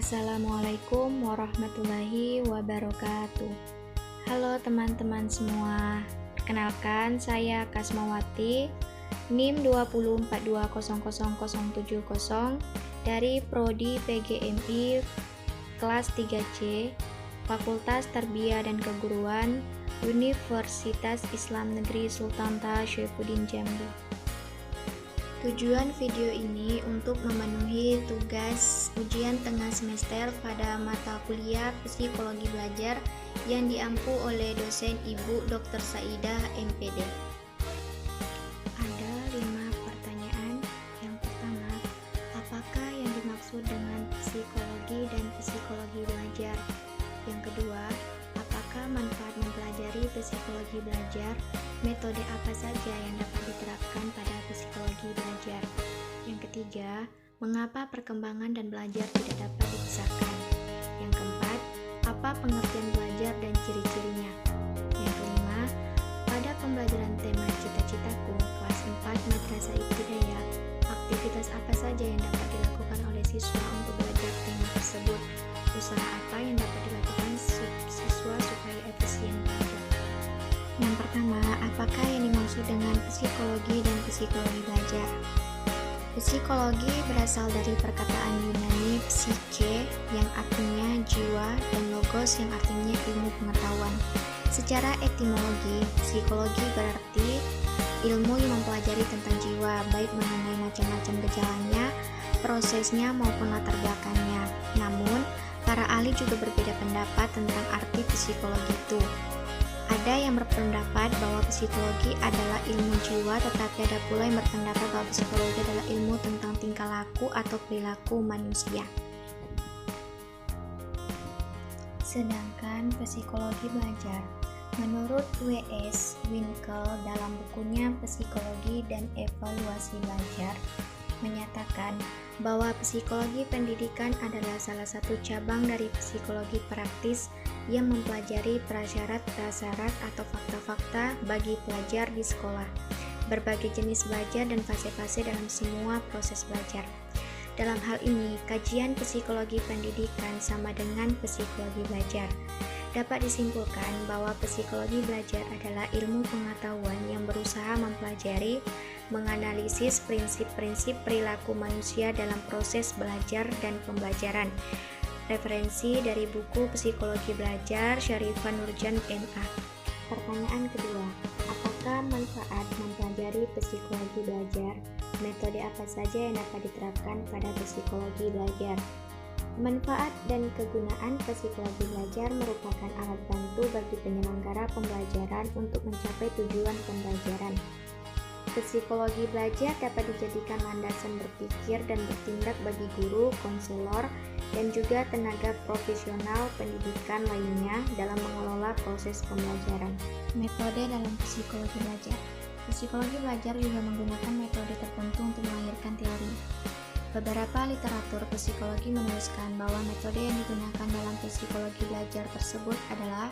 Assalamualaikum warahmatullahi wabarakatuh. Halo teman-teman semua. Perkenalkan, saya Kasmawati, NIM 20420070 dari Prodi PGMI kelas 3C, Fakultas Tarbiyah dan Keguruan, Universitas Islam Negeri Sultan Taha Syafuddin Jambi. Tujuan video ini untuk memenuhi tugas ujian tengah semester pada mata kuliah Psikologi Belajar yang diampu oleh dosen Ibu Dr. Saidah MPD. Ada 5 pertanyaan. Yang pertama, apakah yang dimaksud dengan psikologi dan psikologi belajar? Yang kedua, apakah manfaat mempelajari psikologi belajar? Metode apa saja yang dapat diterapkan pada psikologi belajar? Yang ketiga, mengapa perkembangan dan belajar tidak dapat dipisahkan? Yang keempat, apa pengertian belajar dan ciri-cirinya? Yang kelima, pada pembelajaran tema cita-citaku kelas 4 Madrasah Ibtidaiyah, aktivitas apa saja yang dapat dilakukan oleh siswa untuk belajar tema tersebut? Usaha apa yang dapat dilakukan siswa supaya efisien belajar? Yang pertama, apakah yang dimaksud dengan psikologi dan psikologi belajar? Psikologi berasal dari perkataan Yunani psyche yang artinya jiwa dan logos yang artinya ilmu pengetahuan. Secara etimologi, psikologi berarti ilmu yang mempelajari tentang jiwa, baik mengenai macam-macam gejalanya, prosesnya maupun latar belakangnya. Namun, para ahli juga berbeda pendapat tentang arti psikologi itu. Ada yang berpendapat bahwa psikologi adalah ilmu jiwa, tetapi ada pula yang berpendapat bahwa psikologi adalah ilmu tentang tingkah laku atau perilaku manusia. Sedangkan psikologi belajar, menurut W.S. Winkel dalam bukunya Psikologi dan Evaluasi Belajar, menyatakan bahwa psikologi pendidikan adalah salah satu cabang dari psikologi praktis yang mempelajari prasyarat-prasyarat atau fakta-fakta bagi pelajar di sekolah, berbagai jenis belajar dan fase-fase dalam semua proses belajar. Dalam hal ini, kajian psikologi pendidikan sama dengan psikologi belajar. Dapat disimpulkan bahwa psikologi belajar adalah ilmu pengetahuan yang berusaha mempelajari, menganalisis prinsip-prinsip perilaku manusia dalam proses belajar dan pembelajaran. Referensi dari buku Psikologi Belajar Syarifah Nurjan MA. Pertanyaan kedua, apakah manfaat mempelajari psikologi belajar? Metode apa saja yang dapat diterapkan pada psikologi belajar? Manfaat dan kegunaan psikologi belajar merupakan alat bantu bagi penyelenggara pembelajaran untuk mencapai tujuan pembelajaran. Psikologi belajar dapat dijadikan landasan berpikir dan bertindak bagi guru, konselor, dan juga tenaga profesional pendidikan lainnya dalam mengelola proses pembelajaran. Metode dalam psikologi belajar. Psikologi belajar juga menggunakan metode tertentu untuk melahirkan teori. Beberapa literatur psikologi menuliskan bahwa metode yang digunakan dalam psikologi belajar tersebut adalah: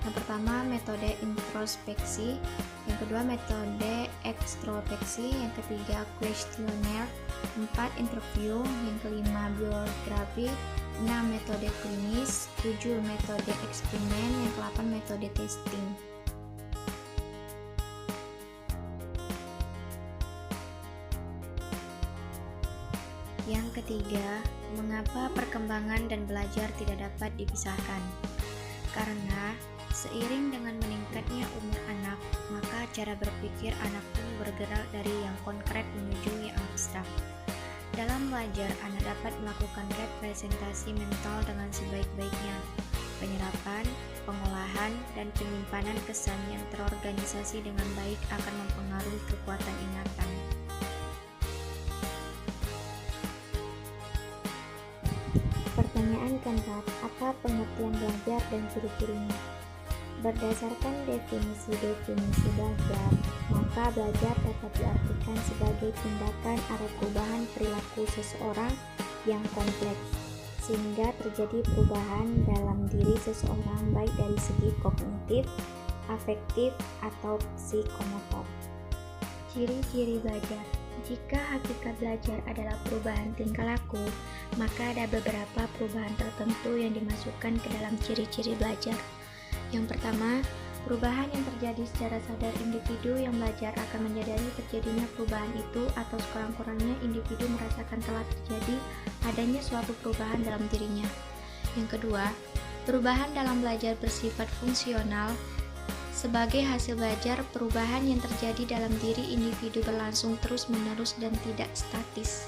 yang pertama, metode introspeksi; yang kedua, metode ekstrospeksi; yang ketiga, kuesioner; 4, interview; yang kelima, biografi; 6, metode klinis; 7, metode eksperimen; yang ke-8, metode testing. Yang ketiga, mengapa perkembangan dan belajar tidak dapat dipisahkan? Karena seiring dengan meningkatnya umur anak, maka cara berpikir anak pun bergerak dari yang konkret menuju yang abstrak. Dalam belajar, anak dapat melakukan representasi mental dengan sebaik-baiknya. Penyerapan, pengolahan, dan penyimpanan kesan yang terorganisasi dengan baik akan mempengaruhi kekuatan ingatan. Pertanyaan keempat, apa pengertian belajar dan ciri-cirinya? Berdasarkan definisi belajar, maka belajar dapat diartikan sebagai tindakan atau perubahan perilaku seseorang yang kompleks, sehingga terjadi perubahan dalam diri seseorang baik dari segi kognitif, afektif, atau psikomotor. Ciri-ciri belajar. Jika hakikat belajar adalah perubahan tingkah laku, maka ada beberapa perubahan tertentu yang dimasukkan ke dalam ciri-ciri belajar. Yang pertama, perubahan yang terjadi secara sadar individu yang belajar akan menyadari terjadinya perubahan itu atau sekurang-kurangnya individu merasakan telah terjadi adanya suatu perubahan dalam dirinya. Yang kedua, perubahan dalam belajar bersifat fungsional. Sebagai hasil belajar, perubahan yang terjadi dalam diri individu berlangsung terus-menerus dan tidak statis.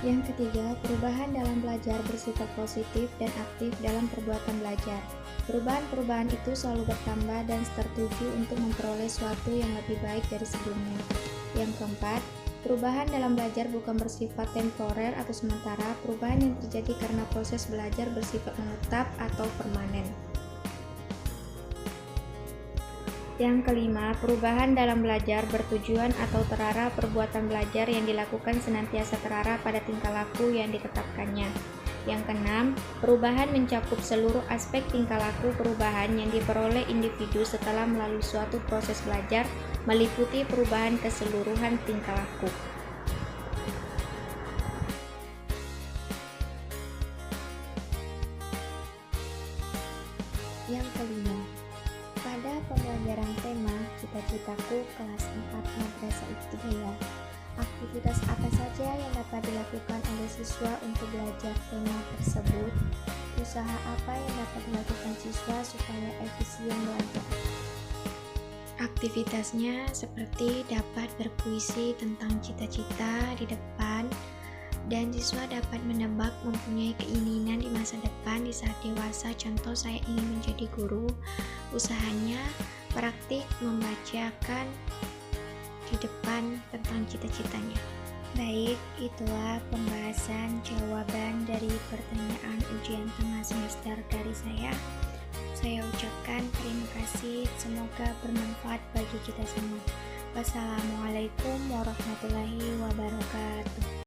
Yang ketiga, perubahan dalam belajar bersifat positif dan aktif dalam perbuatan belajar. Perubahan-perubahan itu selalu bertambah dan tertuju untuk memperoleh sesuatu yang lebih baik dari sebelumnya. Yang keempat, perubahan dalam belajar bukan bersifat temporer atau sementara. Perubahan yang terjadi karena proses belajar bersifat menetap atau permanen. Yang kelima, perubahan dalam belajar bertujuan atau terarah. Perbuatan belajar yang dilakukan senantiasa terarah pada tingkah laku yang ditetapkannya. Yang keenam, perubahan mencakup seluruh aspek tingkah laku. Perubahan yang diperoleh individu setelah melalui suatu proses belajar meliputi perubahan keseluruhan tingkah laku. Yang kelima, pada pembelajaran tema Cita-citaku kelas 4 Madrasah Ibtidaiyah, aktivitas apa saja yang dapat dilakukan oleh siswa untuk belajar tema tersebut? Usaha apa yang dapat dilakukan siswa supaya efisien belajar? Aktivitasnya seperti dapat berpuisi tentang cita-cita di depan, dan siswa dapat menebak mempunyai keinginan di masa depan di saat dewasa. Contoh, saya ingin menjadi guru. Usahanya praktik membacakan di depan tentang cita-citanya. Baik, itulah pembahasan jawaban dari pertanyaan ujian tengah semester dari saya. Saya ucapkan terima kasih, semoga bermanfaat bagi kita semua. Wassalamualaikum warahmatullahi wabarakatuh.